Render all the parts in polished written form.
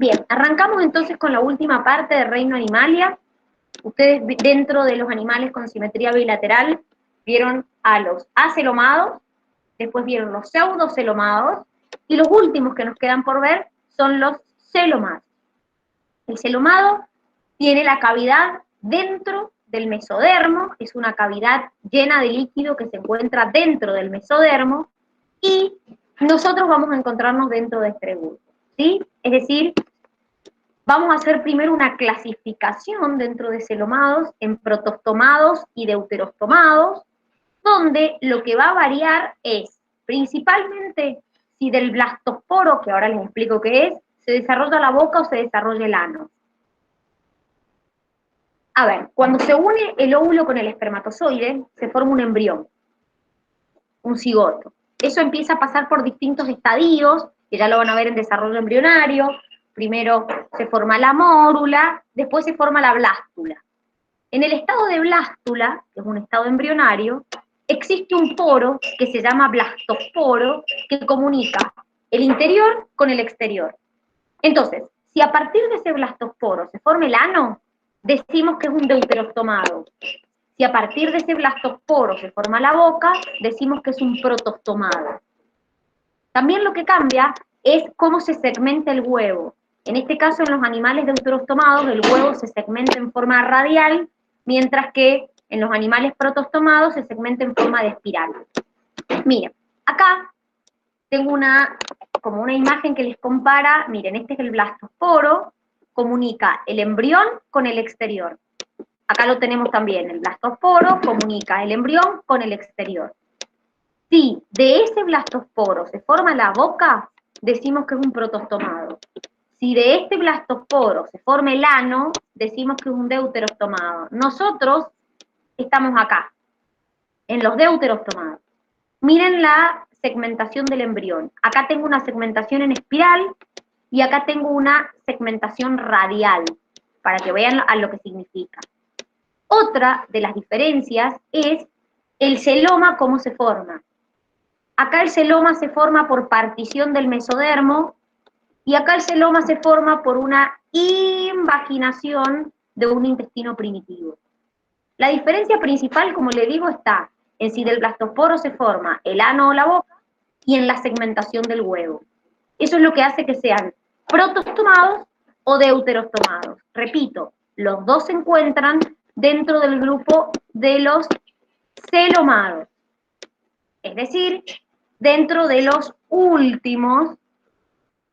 Bien, arrancamos entonces con la última parte del reino animalia. Ustedes dentro de los animales con simetría bilateral vieron a los acelomados, después vieron los pseudocelomados, y los últimos que nos quedan por ver son los celomados. El celomado tiene la cavidad dentro del mesodermo, es una cavidad llena de líquido que se encuentra dentro del mesodermo, y nosotros vamos a encontrarnos dentro de este grupo, ¿sí? Es decir, vamos a hacer primero una clasificación dentro de celomados en protostomados y deuterostomados, donde lo que va a variar es principalmente si del blastosporo, que ahora les explico qué es, se desarrolla la boca o se desarrolla el ano. A ver, cuando se une el óvulo con el espermatozoide, se forma un embrión, un cigoto. Eso empieza a pasar por distintos estadios, que ya lo van a ver en desarrollo embrionario. Primero se forma la mórula, después se forma la blástula. En el estado de blástula, que es un estado embrionario, existe un poro que se llama blastosporo, que comunica el interior con el exterior. Entonces, si a partir de ese blastosporo se forma el ano, decimos que es un deuterostomado. Si a partir de ese blastosporo se forma la boca, decimos que es un protostomado. También lo que cambia es cómo se segmenta el huevo. En este caso, en los animales deuterostomados, el huevo se segmenta en forma radial, mientras que en los animales protostomados se segmenta en forma de espiral. Miren, acá tengo como una imagen que les compara. Miren, este es el blastosporo, comunica el embrión con el exterior. Acá lo tenemos también, el blastosporo comunica el embrión con el exterior. Si de ese blastosporo se forma la boca, decimos que es un protostomado. Si de este blastosporo se forma el ano, decimos que es un deuterostomado. Nosotros estamos acá, en los deuterostomados. Miren la segmentación del embrión. Acá tengo una segmentación en espiral y acá tengo una segmentación radial, para que vean a lo que significa. Otra de las diferencias es el celoma, cómo se forma. Acá el celoma se forma por partición del mesodermo y acá el celoma se forma por una invaginación de un intestino primitivo. La diferencia principal, como le digo, está en si del blastosporo se forma el ano o la boca y en la segmentación del huevo. Eso es lo que hace que sean protostomados o deuterostomados. Repito, los dos se encuentran dentro del grupo de los celomados. Es decir, dentro de los últimos,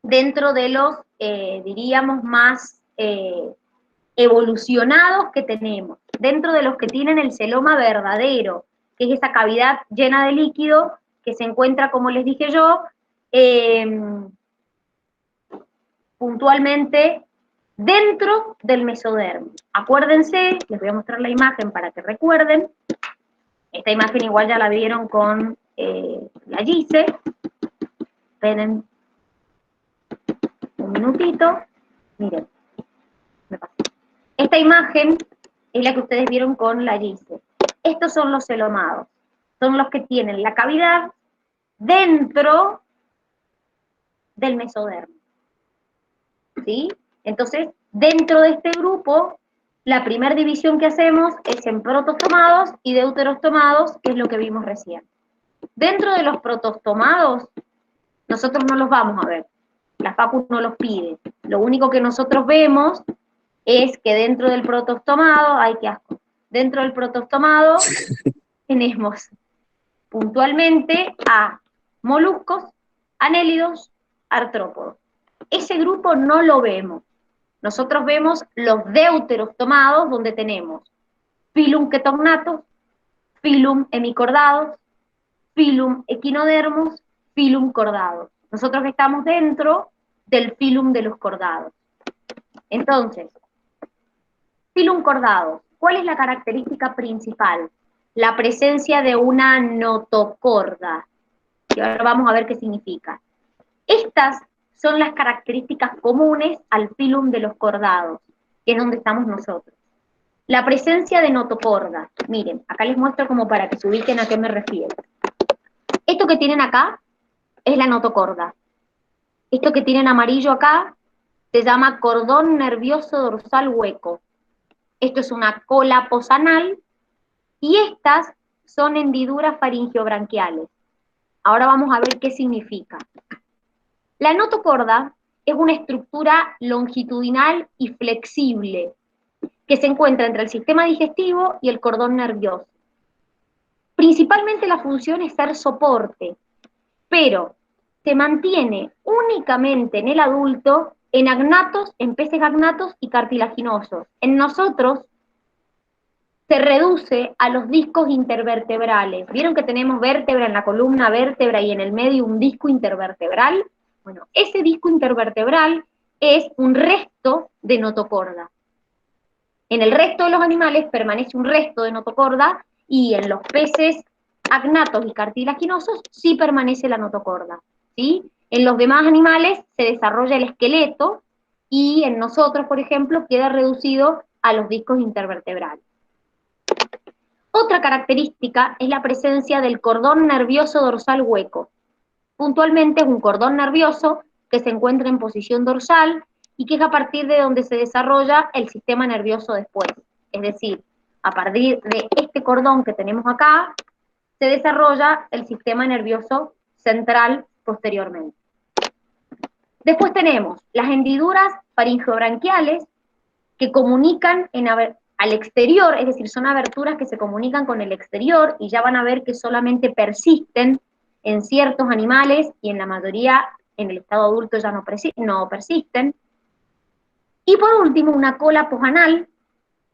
dentro de los, diríamos, más evolucionados que tenemos, dentro de los que tienen el celoma verdadero, que es esa cavidad llena de líquido que se encuentra, como les dije yo, puntualmente dentro del mesodermo. Acuérdense, les voy a mostrar la imagen para que recuerden. Esta imagen igual ya la vieron con la Gise. Esperen un minutito. Miren, me pasé. Esta imagen es la que ustedes vieron con la Gise. Estos son los celomados. Son los que tienen la cavidad dentro del mesodermo. ¿Sí? Entonces, dentro de este grupo, la primera división que hacemos es en protostomados y deuterostomados, que es lo que vimos recién. Dentro de los protostomados, nosotros no los vamos a ver. La facu no los pide. Lo único que nosotros vemos es que dentro del protostomado, ¡ay, qué asco! Dentro del protostomado tenemos puntualmente a moluscos, anélidos, artrópodos. Ese grupo no lo vemos. Nosotros vemos los deuterostomados, donde tenemos Phylum Chaetognathus, Phylum Hemichordatus, Phylum Echinodermus, Phylum Chordatus. Nosotros estamos dentro del Phylum de los cordados. Entonces, Phylum Chordatus, ¿cuál es la característica principal? La presencia de una notocorda, que ahora vamos a ver qué significa. Estas son las características comunes al Phylum de los cordados, que es donde estamos nosotros. La presencia de notocorda. Miren, acá les muestro como para que se ubiquen a qué me refiero. Esto que tienen acá es la notocorda. Esto que tienen amarillo acá se llama cordón nervioso dorsal hueco. Esto es una cola posanal y estas son hendiduras faringiobranquiales. Ahora vamos a ver qué significa. La notocorda es una estructura longitudinal y flexible que se encuentra entre el sistema digestivo y el cordón nervioso. Principalmente la función es ser soporte, pero se mantiene únicamente en el adulto en agnatos, en peces agnatos y cartilaginosos. En nosotros se reduce a los discos intervertebrales. ¿Vieron que tenemos vértebra en la columna, vértebra y en el medio un disco intervertebral? Bueno, ese disco intervertebral es un resto de notocorda. En el resto de los animales permanece un resto de notocorda y en los peces agnatos y cartilaginosos sí permanece la notocorda, ¿sí? En los demás animales se desarrolla el esqueleto y en nosotros, por ejemplo, queda reducido a los discos intervertebrales. Otra característica es la presencia del cordón nervioso dorsal hueco. Puntualmente es un cordón nervioso que se encuentra en posición dorsal y que es a partir de donde se desarrolla el sistema nervioso después. Es decir, a partir de este cordón que tenemos acá, se desarrolla el sistema nervioso central posteriormente. Después tenemos las hendiduras faringiobranquiales que comunican al exterior, es decir, son aberturas que se comunican con el exterior y ya van a ver que solamente persisten en ciertos animales y en la mayoría en el estado adulto ya no persisten. Y por último, una cola posanal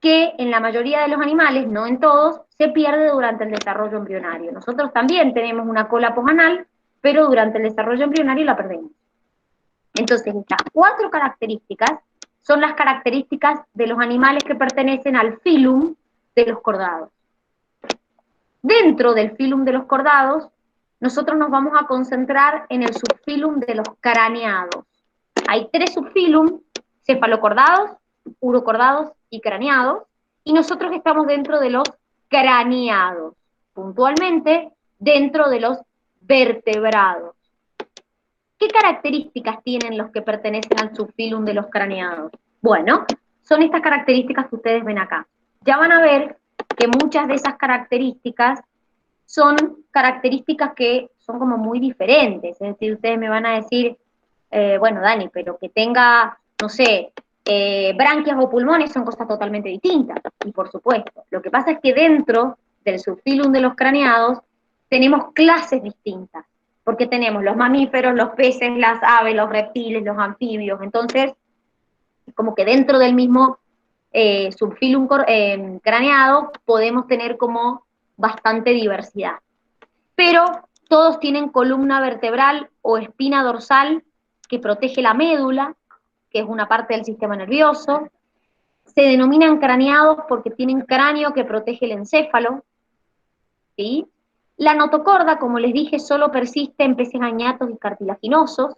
que en la mayoría de los animales, no en todos, se pierde durante el desarrollo embrionario. Nosotros también tenemos una cola posanal, pero durante el desarrollo embrionario la perdemos. Entonces, estas 4 características son las características de los animales que pertenecen al filum de los cordados. Dentro del filum de los cordados, nosotros nos vamos a concentrar en el subfilum de los craneados. Hay 3 subfilum, cefalocordados, urocordados y craneados, y nosotros estamos dentro de los craneados, puntualmente dentro de los vertebrados. ¿Qué características tienen los que pertenecen al subfilum de los craneados? Bueno, son estas características que ustedes ven acá. Ya van a ver que muchas de esas características son características que son como muy diferentes. Es decir, ustedes me van a decir, bueno, Dani, pero que tenga, no sé, branquias o pulmones son cosas totalmente distintas. Y por supuesto, lo que pasa es que dentro del subfilum de los craneados tenemos clases distintas, porque tenemos los mamíferos, los peces, las aves, los reptiles, los anfibios. Entonces, como que dentro del mismo subfilum craneado podemos tener como bastante diversidad. Pero todos tienen columna vertebral o espina dorsal que protege la médula, que es una parte del sistema nervioso. Se denominan craneados porque tienen cráneo que protege el encéfalo, ¿sí? La notocorda, como les dije, solo persiste en peces agnatos y cartilaginosos.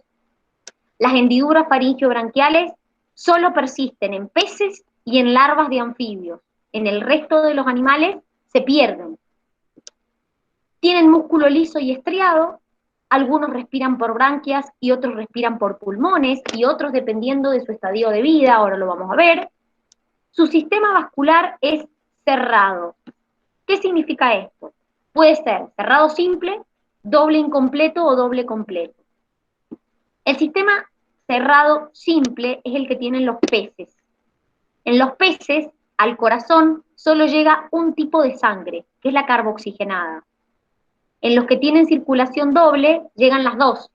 Las hendiduras faringiobranquiales solo persisten en peces y en larvas de anfibios. En el resto de los animales se pierden. Tienen músculo liso y estriado, algunos respiran por branquias y otros respiran por pulmones y otros dependiendo de su estadio de vida, ahora lo vamos a ver. Su sistema vascular es cerrado. ¿Qué significa esto? Puede ser cerrado simple, doble incompleto o doble completo. El sistema cerrado simple es el que tienen los peces. En los peces, al corazón solo llega un tipo de sangre, que es la carboxigenada. En los que tienen circulación doble, llegan las dos,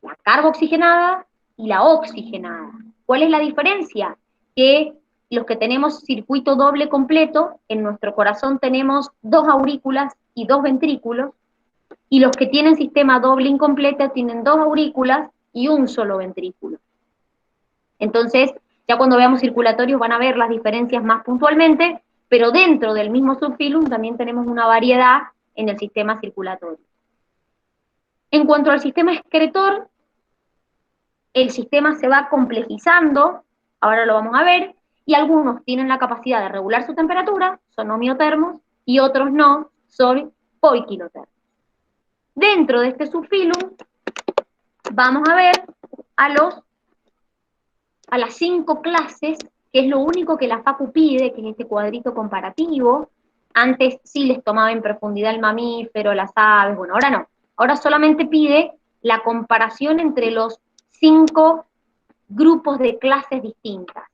la carboxigenada y la oxigenada. ¿Cuál es la diferencia? Que los que tenemos circuito doble completo, en nuestro corazón tenemos 2 aurículas y 2 ventrículos, y los que tienen sistema doble incompleto tienen 2 aurículas y un solo ventrículo. Entonces, ya cuando veamos circulatorios van a ver las diferencias más puntualmente, pero dentro del mismo subfilum también tenemos una variedad en el sistema circulatorio. En cuanto al sistema excretor, el sistema se va complejizando, ahora lo vamos a ver, y algunos tienen la capacidad de regular su temperatura, son homeotermos, y otros no, son poikilotermos. Dentro de este subfilum vamos a ver a los a las 5 clases, que es lo único que la Facu pide, que es este cuadrito comparativo. Antes sí les tomaba en profundidad el mamífero, las aves, bueno, ahora no. Ahora solamente pide la comparación entre los 5 grupos de clases distintas.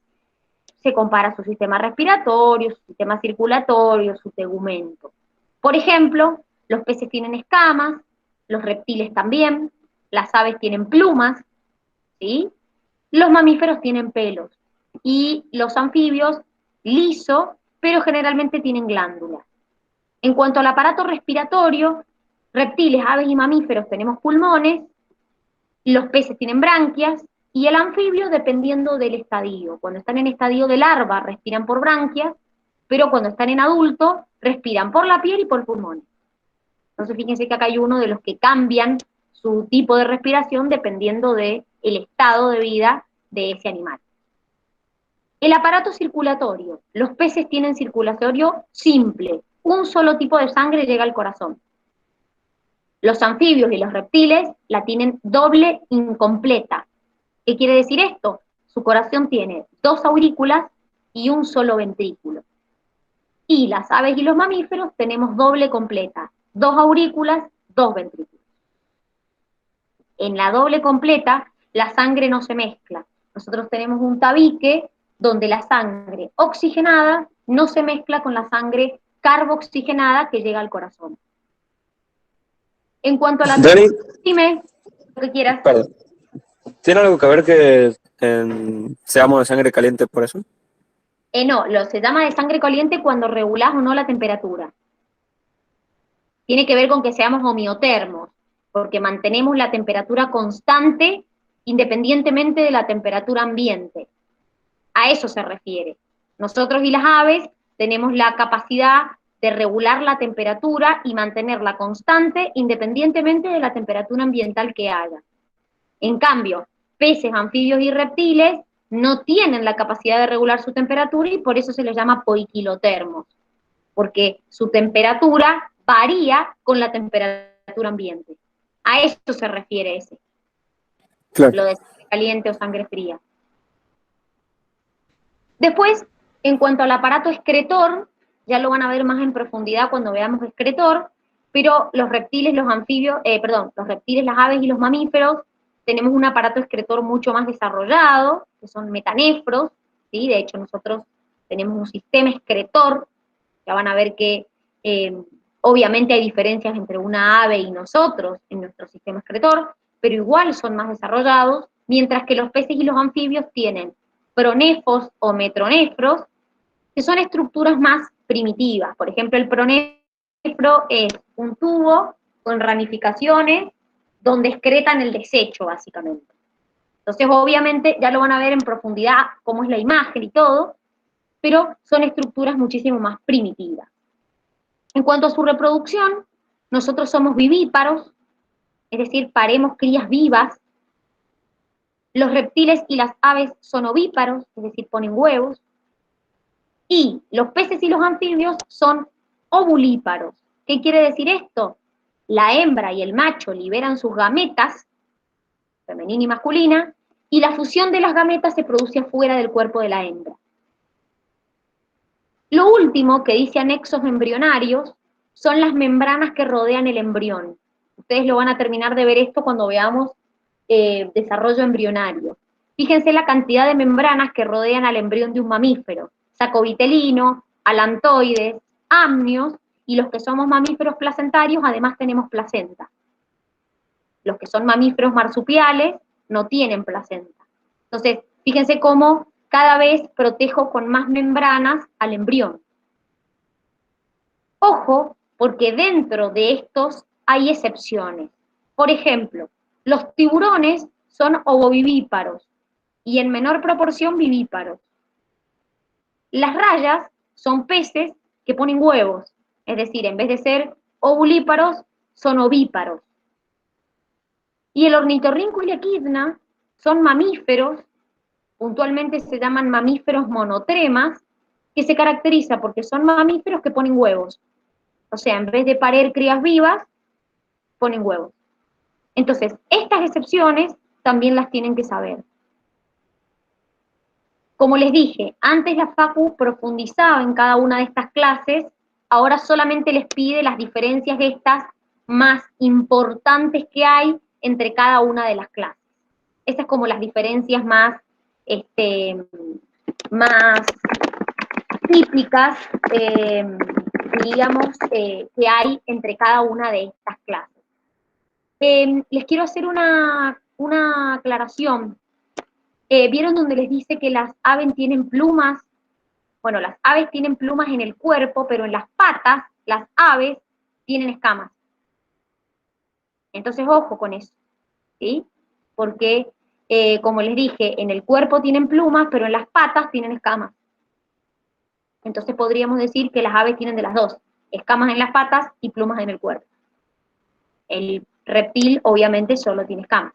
Se compara su sistema respiratorio, su sistema circulatorio, su tegumento. Por ejemplo, los peces tienen escamas, los reptiles también, las aves tienen plumas, ¿sí? Los mamíferos tienen pelos y los anfibios liso, pero generalmente tienen glándulas. En cuanto al aparato respiratorio, reptiles, aves y mamíferos tenemos pulmones, los peces tienen branquias y el anfibio dependiendo del estadio. Cuando están en estadio de larva respiran por branquias, pero cuando están en adulto respiran por la piel y por pulmones. Entonces fíjense que acá hay uno de los que cambian su tipo de respiración dependiendo del estado de vida de ese animal. El aparato circulatorio. Los peces tienen circulatorio simple. Un solo tipo de sangre llega al corazón. Los anfibios y los reptiles la tienen doble incompleta. ¿Qué quiere decir esto? Su corazón tiene 2 aurículas y un solo ventrículo. Y las aves y los mamíferos tenemos doble completa. 2 aurículas, 2 ventrículos. En la doble completa, la sangre no se mezcla. Nosotros tenemos un tabique donde la sangre oxigenada no se mezcla con la sangre carboxigenada que llega al corazón. En cuanto a la... Dani, dime lo que quieras. perdón. ¿Tiene algo que ver que seamos de sangre caliente por eso? No, se llama de sangre caliente cuando regulás o no la temperatura. Tiene que ver con que seamos homeotermos, porque mantenemos la temperatura constante independientemente de la temperatura ambiente. A eso se refiere. Nosotros y las aves tenemos la capacidad de regular la temperatura y mantenerla constante independientemente de la temperatura ambiental que haya. En cambio, peces, anfibios y reptiles no tienen la capacidad de regular su temperatura y por eso se les llama poiquilotermos, porque su temperatura varía con la temperatura ambiente. A eso se refiere ese, Claro. lo de sangre caliente o sangre fría. Después, en cuanto al aparato excretor, ya lo van a ver más en profundidad cuando veamos excretor, pero los reptiles, los anfibios, los reptiles, las aves y los mamíferos, tenemos un aparato excretor mucho más desarrollado, que son metanefros, ¿sí? De hecho nosotros tenemos un sistema excretor, ya van a ver que obviamente hay diferencias entre una ave y nosotros en nuestro sistema excretor, pero igual son más desarrollados, mientras que los peces y los anfibios tienen pronefos o metronefros, que son estructuras más primitivas. Por ejemplo, el pronefro es un tubo con ramificaciones donde excretan el desecho, básicamente. Entonces, obviamente, ya lo van a ver en profundidad cómo es la imagen y todo, pero son estructuras muchísimo más primitivas. En cuanto a su reproducción, nosotros somos vivíparos, es decir, paremos crías vivas. Los reptiles y las aves son ovíparos, es decir, ponen huevos. Y los peces y los anfibios son ovulíparos. ¿Qué quiere decir esto? La hembra y el macho liberan sus gametas, femenina y masculina, y la fusión de las gametas se produce afuera del cuerpo de la hembra. Lo último que dice anexos embrionarios son las membranas que rodean el embrión. Ustedes lo van a terminar de ver esto cuando veamos desarrollo embrionario. Fíjense la cantidad de membranas que rodean al embrión de un mamífero. Sacovitelino, alantoides, amnios, y los que somos mamíferos placentarios además tenemos placenta. Los que son mamíferos marsupiales no tienen placenta. Entonces, fíjense cómo cada vez protejo con más membranas al embrión. Ojo, porque dentro de estos hay excepciones. Por ejemplo, los tiburones son ovovivíparos y en menor proporción vivíparos. Las rayas son peces que ponen huevos, es decir, en vez de ser ovulíparos, son ovíparos. Y el ornitorrinco y la equidna son mamíferos, puntualmente se llaman mamíferos monotremas, que se caracteriza porque son mamíferos que ponen huevos. O sea, en vez de parir crías vivas, ponen huevos. Entonces, estas excepciones también las tienen que saber. Como les dije, antes la Facu profundizaba en cada una de estas clases, ahora solamente les pide las diferencias estas más importantes que hay entre cada una de las clases. Esas como las diferencias más, más típicas, diríamos, que hay entre cada una de estas clases. Les quiero hacer una aclaración. ¿Vieron donde les dice que las aves tienen plumas? Bueno, las aves tienen plumas en el cuerpo, pero en las patas, las aves tienen escamas. Entonces, ojo con eso, ¿sí? Porque, como les dije, en el cuerpo tienen plumas, pero en las patas tienen escamas. Entonces podríamos decir que las aves tienen de las dos, escamas en las patas y plumas en el cuerpo. El reptil, obviamente, solo tiene escamas.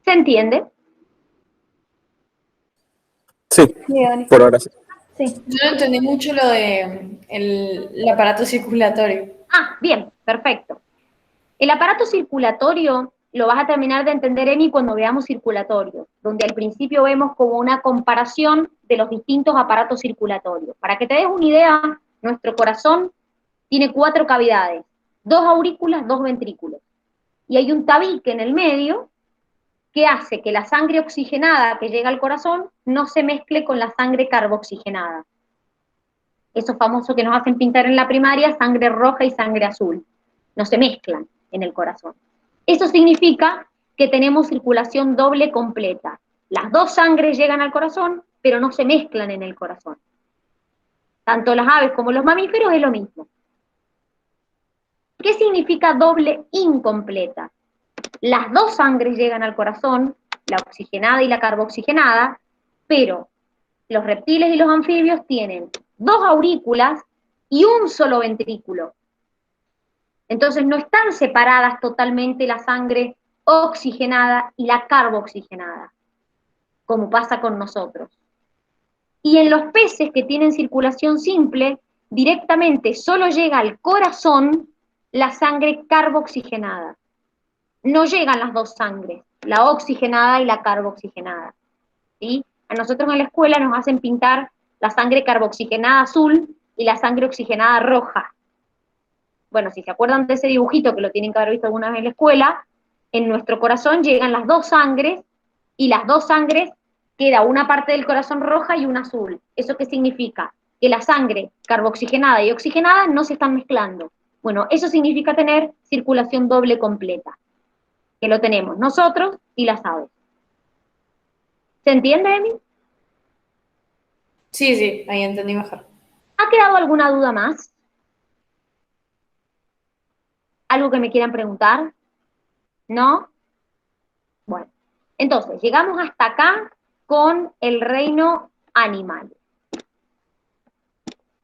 ¿Se entiende? Sí, Sí, Dani. por ahora sí. Sí. Yo no entendí mucho lo de el aparato circulatorio. Ah, bien, perfecto. El aparato circulatorio lo vas a terminar de entender, Emi, cuando veamos circulatorio, donde al principio vemos como una comparación de los distintos aparatos circulatorios. Para que te des una idea, nuestro corazón tiene 4 cavidades, 2 aurículas, 2 ventrículos. Y hay un tabique en el medio que hace que la sangre oxigenada que llega al corazón no se mezcle con la sangre carboxigenada. Eso famoso que nos hacen pintar en la primaria, sangre roja y sangre azul. No se mezclan en el corazón. Eso significa que tenemos circulación doble completa. Las dos sangres llegan al corazón, pero no se mezclan en el corazón. Tanto las aves como los mamíferos es lo mismo. ¿Qué significa doble incompleta? Las dos sangres llegan al corazón, la oxigenada y la carboxigenada, pero los reptiles y los anfibios tienen 2 aurículas y un solo ventrículo. Entonces no están separadas totalmente la sangre oxigenada y la carboxigenada, como pasa con nosotros. Y en los peces que tienen circulación simple, directamente solo llega al corazón la sangre carboxigenada. No llegan las dos sangres, la oxigenada y la carboxigenada. ¿Sí? A nosotros en la escuela nos hacen pintar la sangre carboxigenada azul y la sangre oxigenada roja. Bueno, si se acuerdan de ese dibujito, que lo tienen que haber visto alguna vez en la escuela, en nuestro corazón llegan las dos sangres, y las dos sangres queda una parte del corazón roja y una azul. ¿Eso qué significa? Que la sangre carboxigenada y oxigenada no se están mezclando. Bueno, eso significa tener circulación doble completa, que lo tenemos nosotros y las aves. ¿Se entiende, Emi? Sí, sí, ahí entendí mejor. ¿Ha quedado alguna duda más? ¿Algo que me quieran preguntar? ¿No? Bueno, entonces, llegamos hasta acá con el reino animal.